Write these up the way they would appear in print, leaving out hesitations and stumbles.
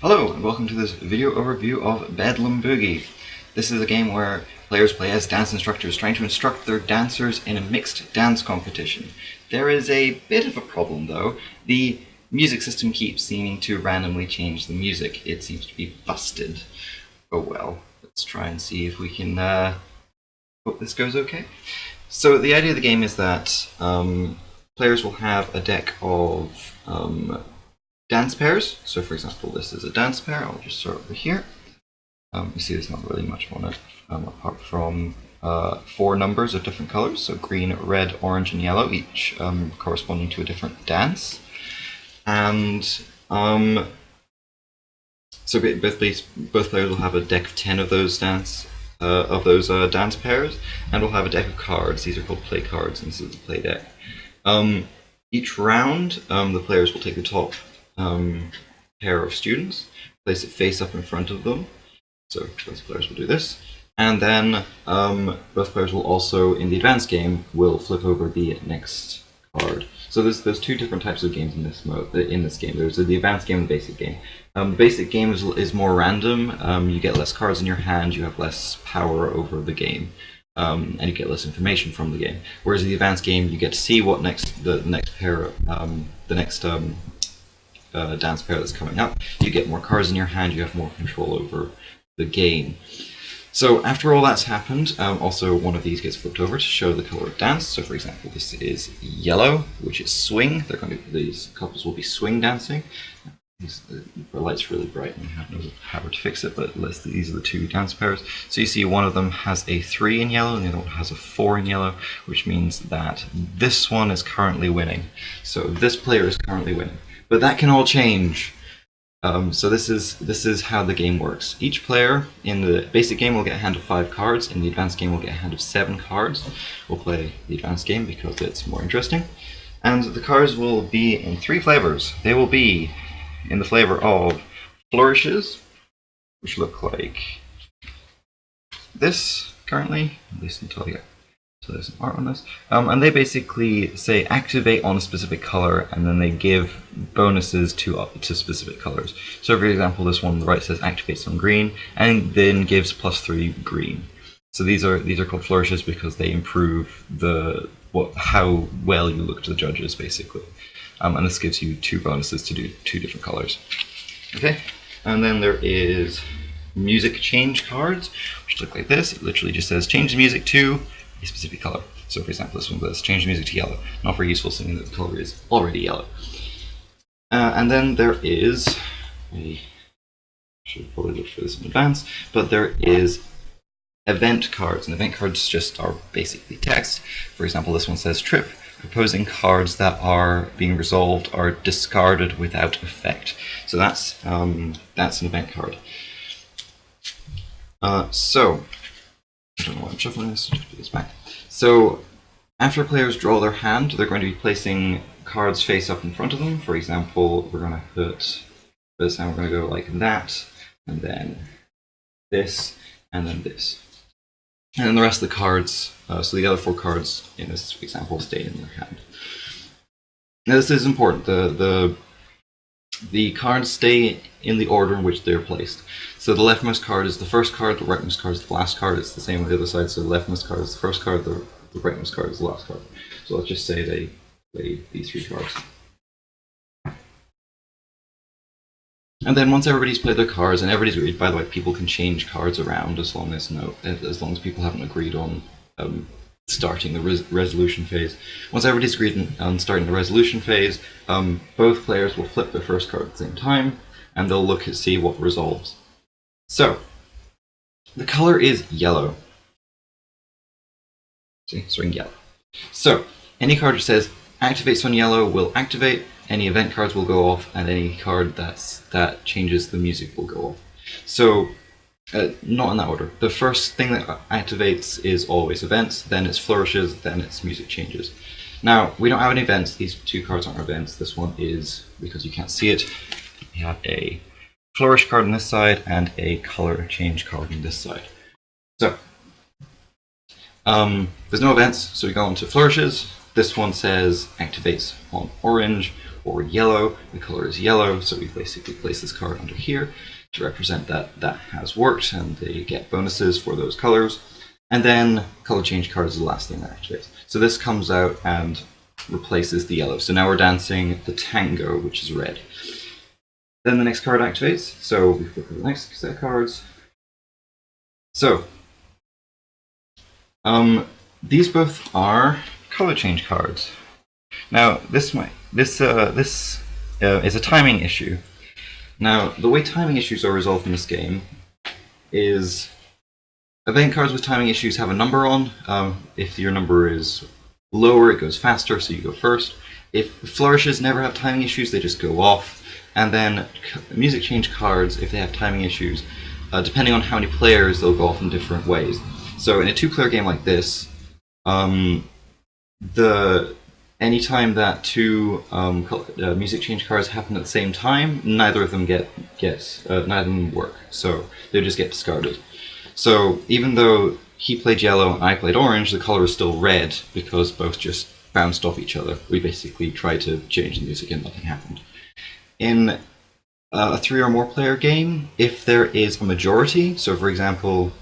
Hello, and welcome to this video overview of Bedlam Boogie. This is a game where players play as dance instructors trying to instruct their dancers in a mixed dance competition. There is a bit of a problem though. The music system keeps seeming to randomly change the music. It seems to be busted. Oh well, let's try and see if we can hope this goes okay. So the idea of the game is that players will have a deck of dance pairs. So for example, this is a dance pair. I'll just start over here. You see there's not really much on it, apart from 4 numbers of different colors. So green, red, orange, and yellow, each corresponding to a different dance. And so both players will have a deck of 10 of those dance pairs, and we'll have a deck of cards. These are called play cards, and this is the play deck. Each round, the players will take the top pair of students, place it face up in front of them. So both players will do this, and then both players will also, in the advanced game, will flip over the next card. So there's 2 different types of games in this game. There's the advanced game and the basic game. The basic game is more random. You get less cards in your hand. You have less power over the game. And you get less information from the game. Whereas in the advanced game, you get to see what the next dance pair that's coming up. You get more cards in your hand. You have more control over the game. So after all that's happened, also one of these gets flipped over to show the color of dance. So for example, this is yellow, which is swing. These couples will be swing dancing. The light's really bright and I have no power to fix it, but these are the 2 dance pairs. So you see one of them has a 3 in yellow and the other one has a 4 in yellow, which means that this one is currently winning. So this player is currently winning. But that can all change. So this is how the game works. Each player in the basic game will get a hand of 5 cards. In the advanced game, will get a hand of 7 cards. We'll play the advanced game because it's more interesting. And the cards will be in 3 flavors. They will be in the flavor of flourishes, which look like this currently, at least until I get so there's some art on this. And they basically say activate on a specific color, and then they give bonuses to specific colors. So for example, this one on the right says activates on green, and then gives +3 green. So these are called flourishes because they improve how well you look to the judges, basically. And this gives you 2 bonuses to do 2 different colors. Okay, and then there is music change cards, which look like this. It literally just says change the music to a specific color. So for example, this one says change the music to yellow. Not very useful, seeing that the color is already yellow. And then there is I should probably look for this in advance, but there is event cards, and event cards just are basically text. For example, this one says trip. Opposing cards that are being resolved are discarded without effect. So that's an event card. So I don't know why I'm shuffling this. Just put this back. So after players draw their hand, they're going to be placing cards face up in front of them. For example, we're going to put this, and we're going to go like that, and then this, and then this. And then the rest of the cards, so the other 4 cards in this example, stay in their hand. Now this is important. The cards stay in the order in which they're placed. So the leftmost card is the first card, the rightmost card is the last card. It's the same on the other side. So the leftmost card is the first card, the rightmost card is the last card. So let's just say they play these 3 cards. And then once everybody's played their cards and everybody's agreed, by the way, people can change cards around as long as people haven't agreed on starting the resolution phase. Once everybody's agreed on starting the resolution phase, both players will flip their first card at the same time, and they'll look and see what resolves. So the color is yellow. See, it's ring yellow. So any card that says activates on yellow will activate. Any event cards will go off, and any card that changes the music will go off. So, not in that order. The first thing that activates is always events, then it's flourishes, then it's music changes. Now, we don't have any events. These 2 cards aren't events. This one is, because you can't see it, we have a flourish card on this side and a color change card on this side. So, there's no events, so we go on to flourishes. This one says activates on orange, or yellow. The color is yellow, so we basically place this card under here to represent that that has worked, and they get bonuses for those colors. And then color change card is the last thing that activates. So this comes out and replaces the yellow. So now we're dancing the tango, which is red. Then the next card activates. So we flip the next set of cards. So these both are color change cards. Now this is a timing issue. Now the way timing issues are resolved in this game is event cards with timing issues have a number on. If your number is lower, it goes faster, so you go first. If flourishes never have timing issues, they just go off. And then music change cards, if they have timing issues, depending on how many players, they'll go off in different ways. So in a two-player game like this, anytime that two music change cards happen at the same time, neither of them neither of them work. So they just get discarded. So even though he played yellow and I played orange, the color is still red because both just bounced off each other. We basically tried to change the music and nothing happened. In a 3 or more player game, if there is a majority, so for example,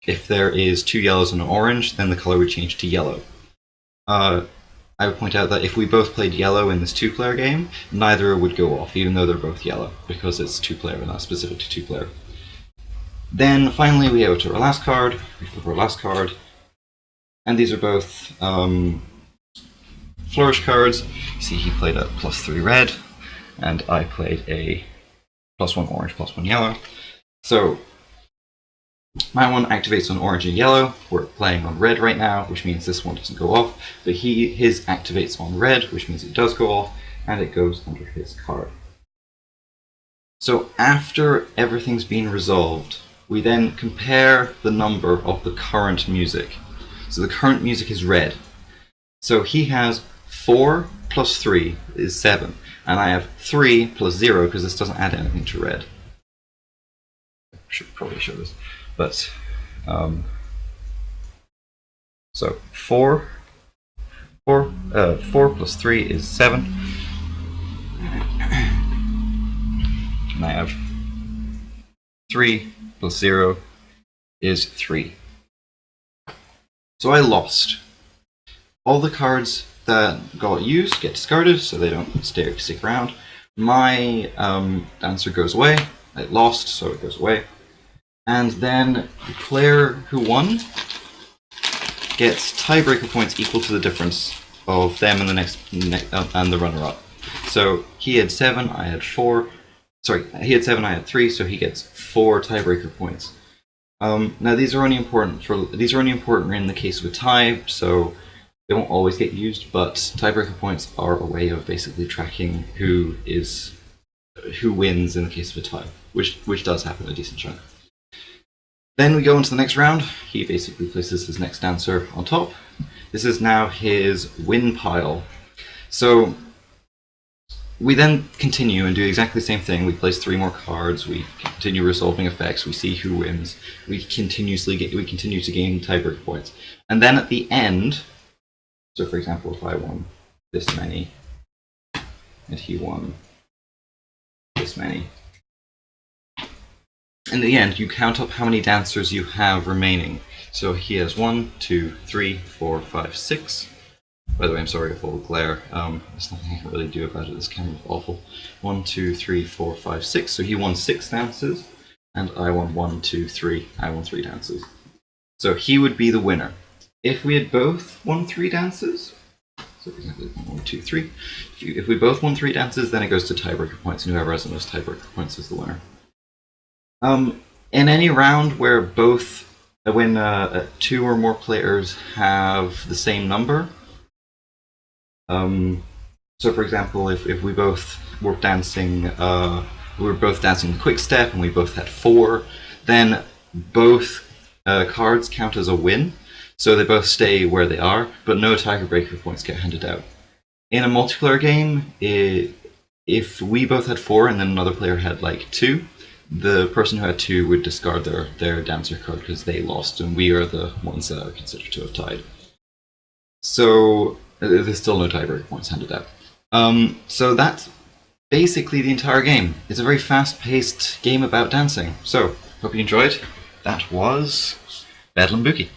if there is 2 yellows and an orange, then the color would change to yellow. I would point out that if we both played yellow in this 2-player game, neither would go off, even though they're both yellow, because it's 2-player and not specific to 2-player. Then finally we go to our last card, we flip our last card, and these are both flourish cards. You see he played a +3 red, and I played a +1 orange, +1 yellow. So my one activates on orange and yellow. We're playing on red right now, which means this one doesn't go off, but his activates on red, which means it does go off, and it goes under his card. So after everything's been resolved, we then compare the number of the current music. So the current music is red. So he has 4 + 3 is 7, and I have 3 + 0 because this doesn't add anything to red. I should probably show this, but so 4 + 3 is 7, and I have 3 + 0 is 3. So I lost. All the cards that got used get discarded, so they don't stick around. My answer goes away. I lost, so it goes away. And then the player who won gets tiebreaker points equal to the difference of them and and the runner-up. So he had 7, I had 4. Sorry, he had 7, I had 3, so he gets 4 tiebreaker points. Now these are only important in the case of a tie, so they won't always get used. But tiebreaker points are a way of basically tracking who wins in the case of a tie, which does happen a decent chunk. Then we go into the next round. He basically places his next dancer on top. This is now his win pile. So we then continue and do exactly the same thing. We place 3 more cards. We continue resolving effects. We see who wins. We continue to gain tiebreaker points. And then at the end, so for example, if I won this many and he won this many, in the end, you count up how many dancers you have remaining. So he has 1, 2, 3, 4, 5, 6. By the way, I'm sorry if I'll glare. There's nothing I can really do about it. This camera's awful. 1, 2, 3, 4, 5, 6. So he won 6 dances, and I won 1, 2, 3. I won 3 dances. So he would be the winner. If we had both won 3 dances, so for example, 1, 2, 3. If we both won 3 dances, then it goes to tiebreaker points, and whoever has the most tiebreaker points is the winner. In any round where when 2 or more players have the same number, so for example, if we both were dancing, the quick step and we both had 4, then both cards count as a win, so they both stay where they are, but no tiebreaker points get handed out. In a multiplayer game, if we both had 4 and then another player had like 2, the person who had 2 would discard their dancer card because they lost, and we are the ones that are considered to have tied. So There's still no tiebreak points handed out. So that's basically the entire game. It's a very fast-paced game about dancing. So, hope you enjoyed. That was Bedlam Boogie.